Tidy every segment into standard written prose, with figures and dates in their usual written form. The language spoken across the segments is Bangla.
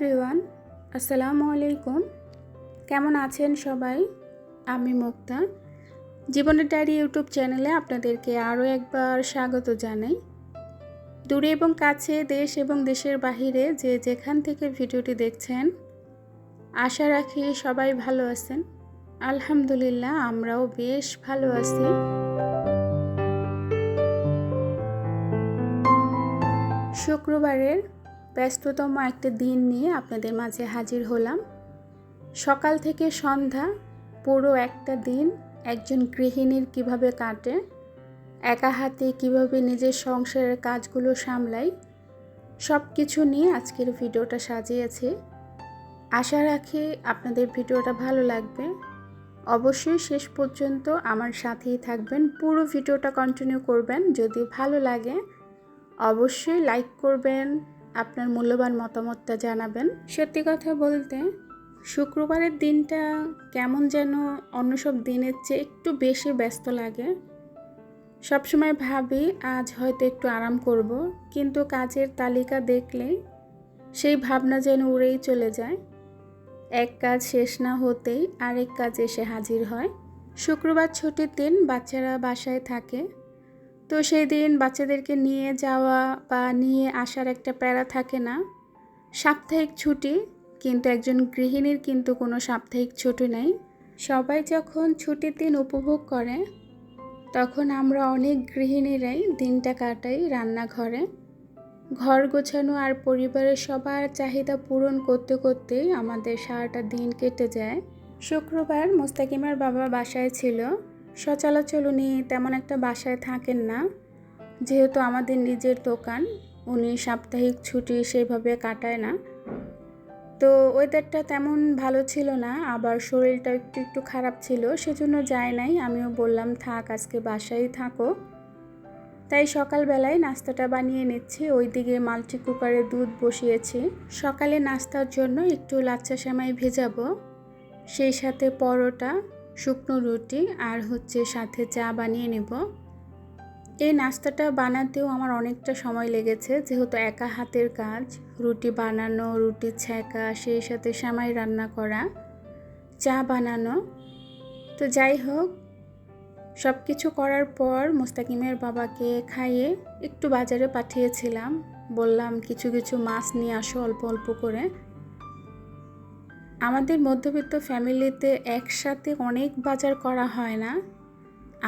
এভরিওয়ান, আসসালামু আলাইকুম। কেমন আছেন সবাই? আমি মুক্তা। জীবনের ডায়েরি ইউটিউব চ্যানেলে আপনাদেরকে আরও একবার স্বাগত জানাই। দূরে এবং কাছে, দেশ এবং দেশের বাহিরে যে যেখান থেকে ভিডিওটি দেখছেন, আশা রাখি সবাই ভালো আছেন। আলহামদুলিল্লাহ, আমরাও বেশ ভালো আছি। শুক্রবারের ব্যস্ততম একটা দিন নিয়ে আপনাদের মাঝে হাজির হলাম। সকাল থেকে সন্ধ্যা পুরো একটা দিন একজন গৃহিণীর কিভাবে কাটে, একা হাতে কিভাবে নিজের সংসারের কাজগুলো সামলাই, সব কিছু নিয়ে আজকের ভিডিওটা সাজিয়েছি। আশা রাখি আপনাদের ভিডিওটা ভালো লাগবে। অবশ্যই শেষ পর্যন্ত আমার সাথেই থাকবেন, পুরো ভিডিওটা কন্টিনিউ করবেন। যদি ভালো লাগে অবশ্যই লাইক করবেন, আপনার মূল্যবান মতামতটা জানাবেন। সত্যি কথা বলতে শুক্রবারের দিনটা কেমন যেন অন্য সব দিনের চেয়ে একটু বেশি ব্যস্ত লাগে। সবসময় ভাবি আজ হয়তো একটু আরাম করব, কিন্তু কাজের তালিকা দেখলেই সেই ভাবনা যেন উড়েই চলে যায়। এক কাজ শেষ না হতেই আরেক কাজ এসে হাজির হয়। শুক্রবার ছুটির দিন বাচ্চারা বাসায় থাকে, তো সেই দিন বাচ্চাদেরকে নিয়ে যাওয়া বা নিয়ে আসার একটা প্যারা থাকে না। সাপ্তাহিক ছুটি, কিন্তু একজন গৃহিণীর কিন্তু কোনো সাপ্তাহিক ছুটি নেই। সবাই যখন ছুটির দিন উপভোগ করে তখন আমরা অনেক গৃহিণীরাই দিনটা কাটাই রান্নাঘরে। ঘর গোছানো আর পরিবারের সবার চাহিদা পূরণ করতে করতেই আমাদের সারাটা দিন কেটে যায়। শুক্রবার মোস্তাকিমার বাবা বাসায় ছিল। সচরাচর উনি তেমন একটা বাসায় থাকেন না, যেহেতু আমাদের নিজের দোকান। উনি সাপ্তাহিক ছুটি সেইভাবে কাটায় না। তো ওয়েদারটা তেমন ভালো ছিল না, আবার শরীরটা একটু খারাপ ছিল, সেজন্য যায় নাই। আমিও বললাম থাক, আজকে বাসায় থাকো। তাই সকালবেলায় নাস্তাটা বানিয়ে নিচ্ছি। ওইদিকে মাল্টি কুকারে দুধ বসিয়েছি। সকালে নাস্তার জন্য একটু লাচ্ছা সেমাই ভেজাবো, সেই সাথে পরোটা, শুকনো রুটি আর সাথে চা বানিয়ে নেব। এই নাস্তাটা বানাতেও আমার অনেকটা সময় লেগেছে, যেহেতু একা হাতের কাজ। রুটি বানানো, রুটি ছেঁকা, সেই সাথে সেমাই রান্না করা, চা বানানো। তো যাই হোক, সব কিছু করার পর মোস্তাকিমের বাবাকে খাইয়ে একটু বাজারে পাঠিয়েছিলাম। বললাম কিছু কিছু মাছ নিয়ে আসো, অল্প অল্প করে। আমাদের মধ্যবিত্ত ফ্যামিলিতে একসাথে অনেক বাজার করা হয় না।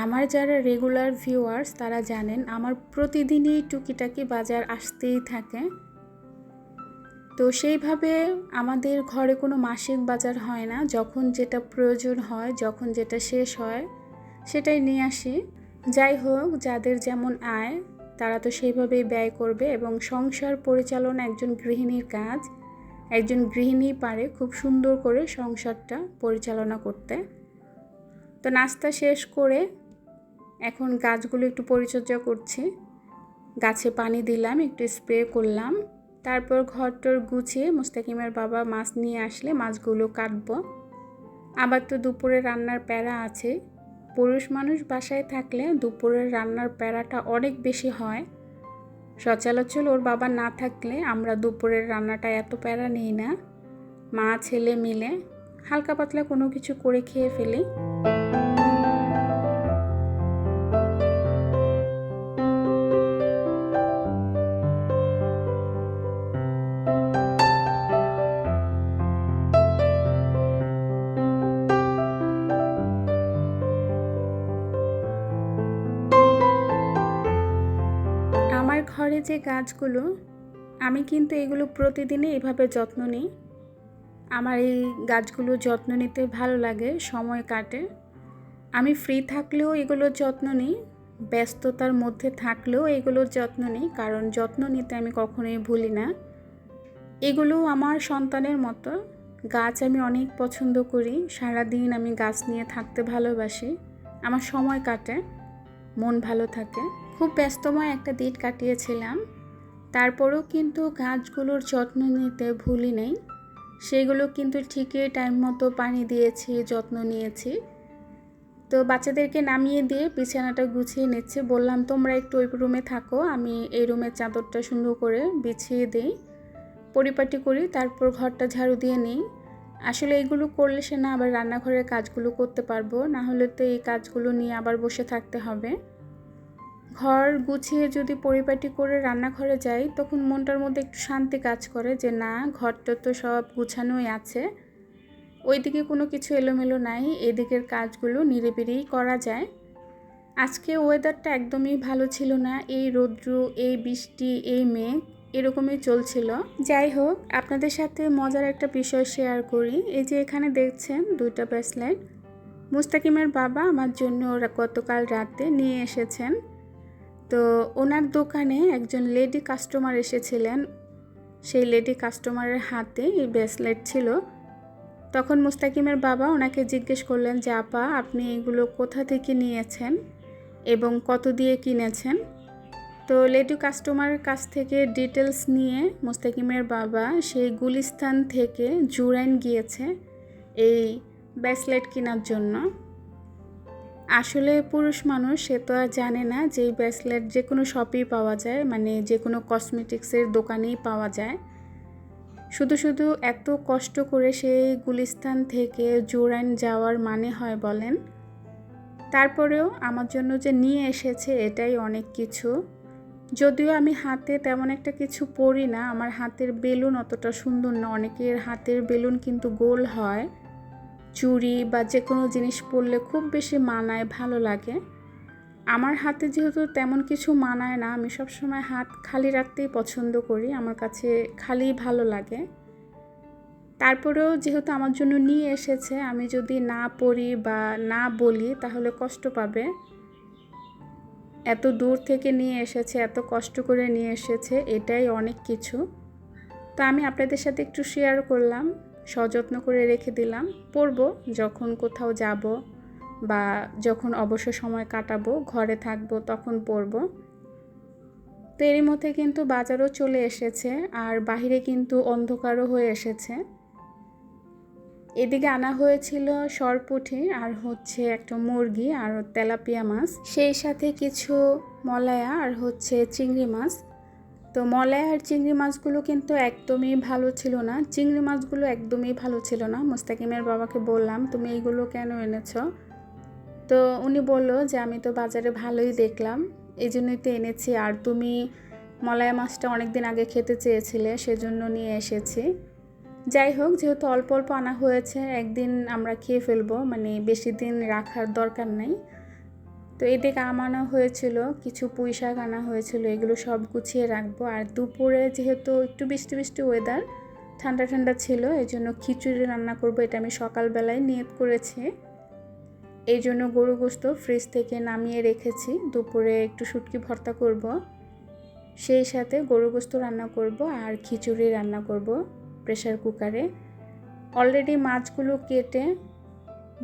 আমার যারা রেগুলার ভিউয়ার্স তারা জানেন আমার প্রতিদিনই টুকিটাকি বাজার আসতেই থাকে। তো সেইভাবে আমাদের ঘরে কোনো মাসিক বাজার হয় না। যখন যেটা প্রয়োজন হয়, যখন যেটা শেষ হয়, সেটাই নিয়ে আসি। যাই হোক, যাদের যেমন আয় তারা তো সেইভাবেই ব্যয় করবে, এবং সংসার পরিচালনা একজন গৃহিণীর কাজ। একজন গৃহিণী পারে খুব সুন্দর করে সংসারটা পরিচালনা করতে। তো নাস্তা শেষ করে এখন গাছগুলো একটু পরিচর্যা করছি। গাছে পানি দিলাম, একটু স্প্রে করলাম। তারপর ঘরটর গুছিয়ে মোস্তাকিমের বাবা মাছ নিয়ে আসলে মাছগুলো কাটবো। আবার তো দুপুরে রান্নার প্যারা আছে। পুরুষ মানুষ বাসায় থাকলে দুপুরের রান্নার প্যারাটা অনেক বেশি হয়। সচরাচর ওর বাবা না থাকলে আমরা দুপুরের রান্নাটা এত প্যারা নিই না। মা ছেলে মিলে হালকা পাতলা কোনো কিছু করে খেয়ে ফেলি। আমার ঘরে যে গাছগুলো, আমি কিন্তু এগুলো প্রতিদিনই এভাবে যত্ন নিই। আমার এই গাছগুলো যত্ন নিতে ভালো লাগে, সময় কাটে। আমি ফ্রি থাকলেও এগুলোর যত্ন নিই, ব্যস্ততার মধ্যে থাকলেও এগুলোর যত্ন নিই, কারণ যত্ন নিতে আমি কখনোই ভুলি না। এগুলো আমার সন্তানের মতো। গাছ আমি অনেক পছন্দ করি। সারাদিন আমি গাছ নিয়ে থাকতে ভালোবাসি। আমার সময় কাটে, মন ভালো থাকে। খুব ব্যস্তময় একটা দিন কাটিয়েছিলাম, তারপরেও কিন্তু গাছগুলোর যত্ন নিতে ভুলি নেই। সেগুলো কিন্তু ঠিকই টাইম মতো পানি দিয়েছি, যত্ন নিয়েছি। তো বাচ্চাদেরকে নামিয়ে দিয়ে বিছানাটা গুছিয়ে নিচ্ছে। বললাম তোমরা একটু ওই রুমে থাকো, আমি এই রুমের চাদরটা সুন্দর করে বিছিয়ে দিই। পরিপাটি করি, তারপর ঘরটা ঝাড়ু দিয়ে নিই। আসলে এগুলো করলে সে না আবার রান্নাঘরের কাজগুলো করতে পারবো, না হলে তো এই কাজগুলো নিয়ে আবার বসে থাকতে হবে। ঘর গুছিয়ে যদি পরিপাটি করে রান্নাঘরে যাই, তখন মনটার মধ্যে একটু শান্তি কাজ করে যে না, ঘরটা তো সব গুছানোই আছে, ওইদিকে কোনো কিছু এলোমেলো নাই, এদিকের কাজগুলো নিরিবিলিই করা যায়। আজকে ওয়েদারটা একদমই ভালো ছিল না, এই রৌদ্র, এই বৃষ্টি, এই মেঘ এরকমই চলছিল। যাই হোক, আপনাদের সাথে মজার একটা বিষয় শেয়ার করি। এই যে এখানে দেখছেন 2টা ব্রেসলেট, মুস্তাকিমের বাবা আমার জন্য ওরা গতকাল রাতে নিয়ে এসেছেন। তো ওনার দোকানে একজন লেডি কাস্টমার এসেছিলেন, সেই লেডি কাস্টমারের হাতে এই ব্রেসলেট ছিল। তখন মুস্তাকিমের বাবা ওনাকে জিজ্ঞেস করলেন যে আপা, আপনি এগুলো কোথা থেকে নিয়েছেন এবং কত দিয়ে কিনেছেন। তো লেডি কাস্টমারের কাছ থেকে ডিটেলস নিয়ে মুস্তাকিমের বাবা সেই গুলিস্তান থেকে জুরাইন গিয়েছে এই ব্রেসলেট কেনার জন্য। আসলে পুরুষ মানুষ সে তো আর জানে না যে এই ব্রেসলেট যে কোনো শপেই পাওয়া যায়, মানে যে কোনো কসমেটিক্সের দোকানেই পাওয়া যায়। শুধু শুধু এত কষ্ট করে সেই গুলিস্তান থেকে জুরাইন যাওয়ার মানে হয় বলেন? তারপরেও আমার জন্য যে নিয়ে এসেছে এটাই অনেক কিছু। যদিও আমি হাতে তেমন একটা কিছু পরি না, আমার হাতের বেলুন অতটা সুন্দর না, অনেকের হাতের বেলুন কিন্তু গোল হয়, চুড়ি বা যে কোনো জিনিস পরলে খুব বেশি মানায়, ভালো লাগে। আমার হাতে যেহেতু তেমন কিছু মানায় না, আমি সবসময় হাত খালি রাখতেই পছন্দ করি, আমার কাছে খালি ভালো লাগে। তারপরেও যেহেতু আমার জন্য নিয়ে এসেছে, আমি যদি না পরি বা না বলি তাহলে কষ্ট পাবে। এত দূর থেকে নিয়ে এসেছে, এত কষ্ট করে নিয়ে এসেছে, এটাই অনেক কিছু। তো আমি আপনাদের সাথে একটু শেয়ার করলাম, সযত্ন করে রেখে দিলাম, পরবো যখন কোথাও যাব বা যখন অবসর সময় কাটাবো, ঘরে থাকবো তখন পরবো। তো এরই মধ্যে কিন্তু বাজারও চলে এসেছে, আর বাহিরে কিন্তু অন্ধকারও হয়ে এসেছে। এদিকে আনা হয়েছিল সরপুঁটি আর হচ্ছে একটা মুরগি আর তেলাপিয়া মাছ, সেই সাথে কিছু মলায়া আর হচ্ছে চিংড়ি মাছ। তো মলায়া আর চিংড়ি মাছগুলো কিন্তু একদমই ভালো ছিল না, চিংড়ি মাছগুলো একদমই ভালো ছিল না। মুস্তাকিমের বাবাকে বললাম তুমি এইগুলো কেন এনেছ? তো উনি বলল যে আমি তো বাজারে ভালোই দেখলাম, এই জন্যই তো এনেছি, আর তুমি মলায়া মাছটা অনেক দিন আগে খেতে চেয়েছিলে সেজন্য নিয়ে এসেছি। যাই হোক, যেহেতু অল্প অল্প আনা হয়েছে, একদিন আমরা খেয়ে ফেলবো, মানে বেশি দিন রাখার দরকার নেই। তো এদিকে আনা হয়েছিল কিছু পুঁই শাক আনা হয়েছিল, এগুলো সব গুছিয়ে রাখবো। আর দুপুরে যেহেতু একটু বৃষ্টি বৃষ্টি ওয়েদার, ঠান্ডা ঠান্ডা ছিল, এই জন্য খিচুড়ি রান্না করব, এটা আমি সকালবেলায় নিয়ত করেছি। এই জন্য গরু গোশত ফ্রিজ থেকে নামিয়ে রেখেছি, দুপুরে একটু শুটকি ভর্তা করব, সেই সাথে গরু গোশত রান্না করব আর খিচুড়ি রান্না করব প্রেসার কুকারে। অলরেডি মাছগুলো কেটে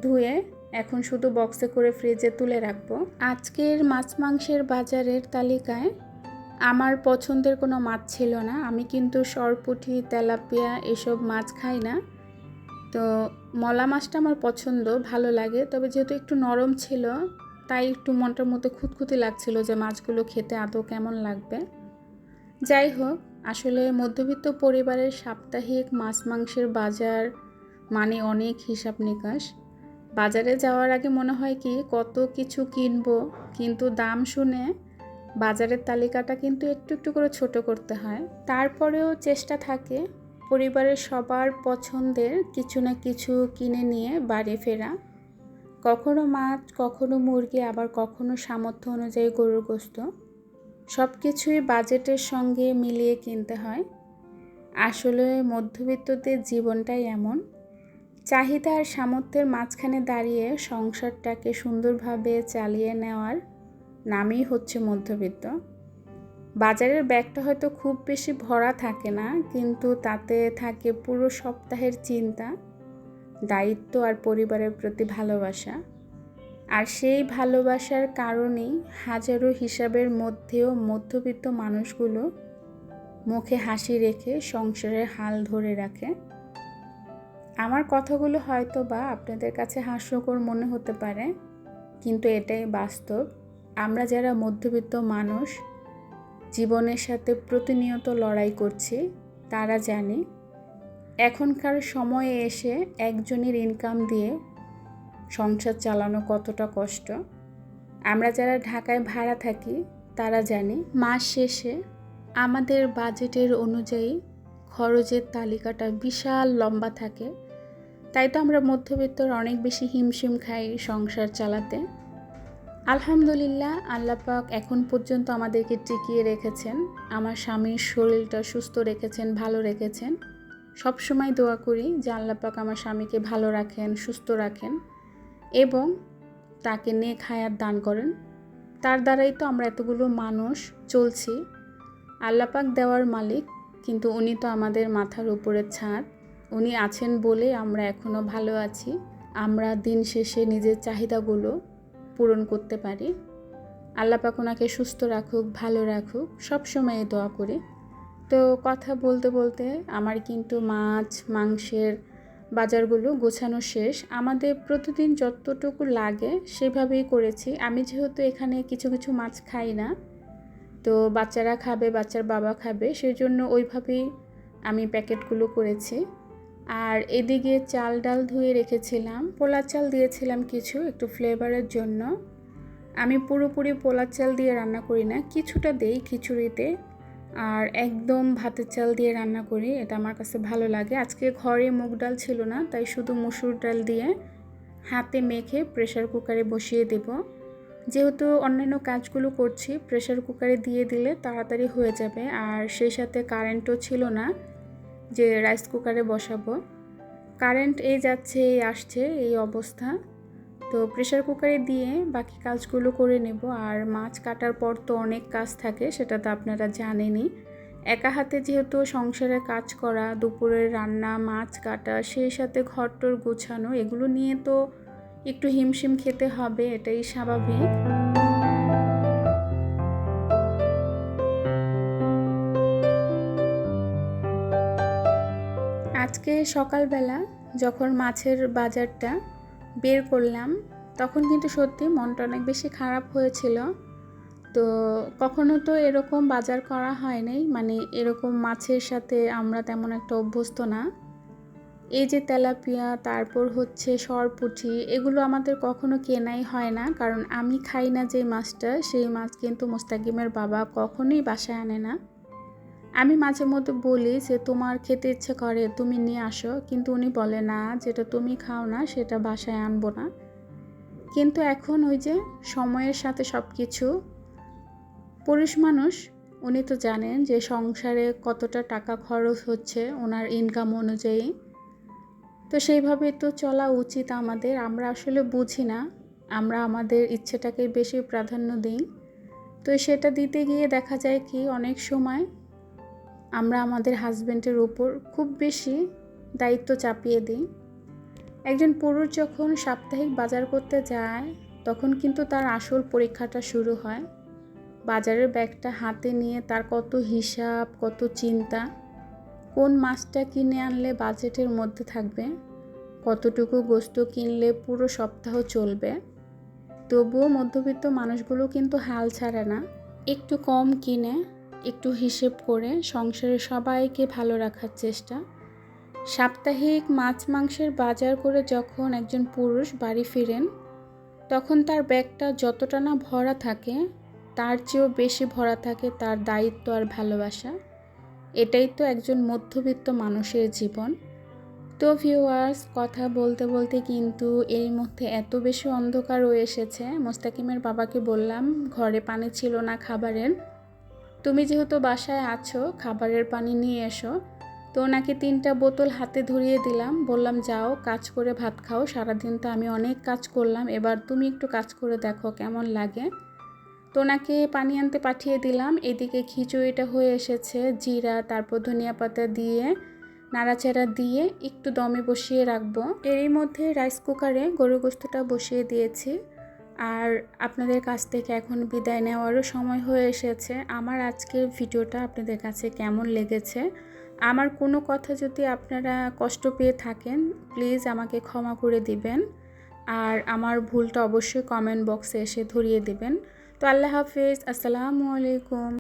ধুয়ে এখন শুধু বক্সে করে ফ্রিজে তুলে রাখবো। আজকের মাছ মাংসের বাজারের তালিকায় আমার পছন্দের কোনো মাছ ছিল না, আমি কিন্তু সরপুঁটি, তেলাপিয়া এসব মাছ খাই না। তো মলা মাছটা আমার পছন্দ, ভালো লাগে, তবে যেহেতু একটু নরম ছিল তাই একটু মনটার মধ্যে খুঁতখুঁতি লাগছিল যে মাছগুলো খেতে আদৌ কেমন লাগবে। যাই হোক, আসলে মধ্যবিত্ত পরিবারের সাপ্তাহিক মাছ মাংসের বাজার মানে অনেক হিসাব নিকাশ। বাজারে যাওয়ার আগে মনে হয় কি কত কিছু কিনবো, কিন্তু দাম শুনে বাজারের তালিকাটা কিন্তু একটু একটু করে ছোট করতে হয়। তারপরেও চেষ্টা থাকে পরিবারের সবার পছন্দের কিছু না কিছু কিনে নিয়ে বাড়ি ফেরা। কখনো মাছ, কখনো মুরগি, আবার কখনো সামর্থ্য অনুযায়ী গরুর গোশত, সব কিছুই বাজেটের সঙ্গে মিলিয়ে কিনতে হয়। আসলে মধ্যবিত্তদের জীবনটাই এমন, চাহিদা আর সামর্থ্যের মাঝখানে দাঁড়িয়ে সংসারটাকে সুন্দরভাবে চালিয়ে নেওয়ার নামই হচ্ছে মধ্যবিত্ত। বাজারের ব্যাগটা হয়তো খুব বেশি ভরা থাকে না, কিন্তু তাতে থাকে পুরো সপ্তাহের চিন্তা, দায়িত্ব আর পরিবারের প্রতি ভালোবাসা। আর সেই ভালোবাসার কারণেই হাজারো হিসাবের মধ্যেও মধ্যবিত্ত মানুষগুলো মুখে হাসি রেখে সংসারের হাল ধরে রাখে। আমার কথাগুলো হয়তো বা আপনাদের কাছে হাস্যকর মনে হতে পারে, কিন্তু এটাই বাস্তব। আমরা যারা মধ্যবিত্ত মানুষ জীবনের সাথে প্রতিনিয়ত লড়াই করছি, তারা জানে এখনকার সময়ে এসে একজনের ইনকাম দিয়ে সংসার চালানো কতটা কষ্ট। আমরা যারা ঢাকায় ভাড়া থাকি তারা জানি মাস শেষে আমাদের বাজেটের অনুযায়ী খরচের তালিকাটা বিশাল লম্বা থাকে। তাই তো আমরা মধ্যবিত্তর অনেক বেশি হিমশিম খাই সংসার চালাতে। আলহামদুলিল্লাহ, আল্লাহ পাক এখন পর্যন্ত আমাদেরকে টিকিয়ে রেখেছেন। আমার স্বামীর শরীরটা সুস্থ রেখেছেন, ভালো রেখেছেন। সবসময় দোয়া করি যে আল্লাহ পাক আমার স্বামীকে ভালো রাখেন, সুস্থ রাখেন এবং তাকে নেক হায়াত দান করেন। তার দ্বারাই তো আমরা এতগুলো মানুষ চলছি। আল্লাহ পাক দেওয়ার মালিক, কিন্তু উনি তো আমাদের মাথার উপরের ছাদ। উনি আছেন বলে আমরা এখনও ভালো আছি। আমরা দিন শেষে নিজের চাহিদাগুলো পূরণ করতে পারি। আল্লাহ পাক ওনাকে সুস্থ রাখুক, ভালো রাখুক, সবসময় দোয়া করি। তো কথা বলতে বলতে আমার কিন্তু মাছ মাংসের বাজারগুলো গোছানো শেষ। আমাদের প্রতিদিন যতটুকু লাগে সেভাবেই করেছি। আমি যেহেতু এখানে কিছু কিছু মাছ খাই না, তো বাচ্চারা খাবে, বাচ্চার বাবা খাবে, সেজন্য ওইভাবেই আমি প্যাকেটগুলো করেছি। আর এদিকে চাল ডাল ধুয়ে রেখেছিলাম, পোলা চাল দিয়েছিলাম কিছু একটু ফ্লেভারের জন্য। আমি পুরোপুরি পোলা চাল দিয়ে রান্না করি না, কিছুটা দেই খিচুড়িতে, আর একদম ভাতের চাল দিয়ে রান্না করি, এটা আমার কাছে ভালো লাগে। আজকে ঘরে মুগ ডাল ছিল না, তাই শুধু মসুর ডাল দিয়ে হাতে মেখে প্রেসার কুকারে বসিয়ে দেব। যেহেতু অন্যান্য কাজগুলো করছি, প্রেসার কুকারে দিয়ে দিলে তাড়াতাড়ি হয়ে যাবে। আর সেই সাথে কারেন্টও ছিল না যে রাইস কুকারে বসাবো। কারেন্ট এই যাচ্ছে এই আসছে এই অবস্থা। তো প্রেসার কুকারে দিয়ে বাকি কাজগুলো করে নেব। আর মাছ কাটার পর তো অনেক কাজ থাকে, সেটা তো আপনারা জানেনই। একা হাতে যেহেতু সংসারে কাজ করা, দুপুরের রান্না, মাছ কাটা, সেই সাথে ঘরটর গোছানো, এগুলো নিয়ে তো একটু হিমশিম খেতে হবে, এটাই স্বাভাবিক। আজকে সকালবেলা যখন মাছের বাজারটা বের করলাম, তখন কিন্তু সত্যি মনটা অনেক বেশি খারাপ হয়েছিল। তো কখনো তো এরকম বাজার করা হয় নাই, মানে এরকম মাছের সাথে আমরা তেমন একটা অভ্যস্ত না। এই যে তেলাপিয়া, তারপর হচ্ছে সরপুঁটি, এগুলো আমাদের কখনো কেনাই হয় না, কারণ আমি খাই না যে মাছটা, সেই মাছ কিন্তু মোস্তাকিমের বাবা কখনোই বাসায় আনে না। আমি মাঝে মধ্যে বলি যে তোমার খেতে ইচ্ছে করে তুমি নিয়ে আসো, কিন্তু উনি বলে না, যেটা তুমি খাও না সেটা বাসায় আনবো না। কিন্তু এখন ওই যে সময়ের সাথে সব কিছু, পুরুষ মানুষ, উনি তো জানেন যে সংসারে কতটা টাকা খরচ হচ্ছে ওনার ইনকাম অনুযায়ী। তো সেইভাবে তো চলা উচিত আমাদের। আমরা আসলে বুঝি না, আমরা আমাদের ইচ্ছেটাকে বেশি প্রাধান্য দিই। তো সেটা দিতে গিয়ে দেখা যায় কি অনেক সময় আমরা আমাদের হাজব্যান্ডের উপর খুব বেশি দায়িত্ব চাপিয়ে দিই। একজন পুরুষ যখন সাপ্তাহিক বাজার করতে যায়, তখন কিন্তু তার আসল পরীক্ষাটা শুরু হয়। বাজারের ব্যাগটা হাতে নিয়ে তার কত হিসাব, কত চিন্তা, কোন মাছটা কিনে আনলে বাজেটের মধ্যে থাকবে, কতটুকু গোস্ত কিনলে পুরো সপ্তাহ চলবে। তবুও মধ্যবিত্ত মানুষগুলো কিন্তু হাল ছাড়ে না, একটু কম কিনে একটু হিসেব করে সংসারে সবাইকে ভালো রাখার চেষ্টা। সাপ্তাহিক মাছ মাংসের বাজার করে যখন একজন পুরুষ বাড়ি ফিরেন, তখন তার ব্যাগটা যতটা না ভরা থাকে, তার চেয়েও বেশি ভরা থাকে তার দায়িত্ব আর ভালোবাসা। এটাই তো একজন মধ্যবিত্ত মানুষের জীবন। তো ভিউয়ার্স, কথা বলতে বলতে কিন্তু এর মধ্যে এত বেশি অন্ধকারও এসেছে। মোস্তাকিমের বাবাকে বললাম ঘরে পানি ছিল না খাবারের, তুমি যেহেতু বাসায় আছো খাবারের পানি নিয়ে এসো। তো ওনাকে 3টা বোতল হাতে ধরিয়ে দিলাম, বললাম যাও কাজ করে ভাত খাও, সারাদিন তো আমি অনেক কাজ করলাম, এবার তুমি একটু কাজ করে দেখো কেমন লাগে। তো ওনাকে পানি আনতে পাঠিয়ে দিলাম। এদিকে খিচুড়িটা হয়ে এসেছে, জিরা তারপর ধনিয়া পাতা দিয়ে নাড়াচাড়া দিয়ে একটু দমে বসিয়ে রাখবো। এরই মধ্যে রাইস কুকারে গরুর গোশতটা বসিয়ে দিয়েছি। আর আপনাদের কাছ থেকে এখন বিদায় নেওয়ারও সময় হয়ে এসেছে। আমার আজকের ভিডিওটা আপনাদের কাছে কেমন লেগেছে, আমার কোনো কথা যদি আপনারা কষ্ট পেয়ে থাকেন, প্লিজ আমাকে ক্ষমা করে দিবেন। আর আমার ভুলটা অবশ্যই কমেন্ট বক্সে এসে ধরিয়ে দিবেন। তো আল্লাহ হাফেজ, আসসালামু আলাইকুম।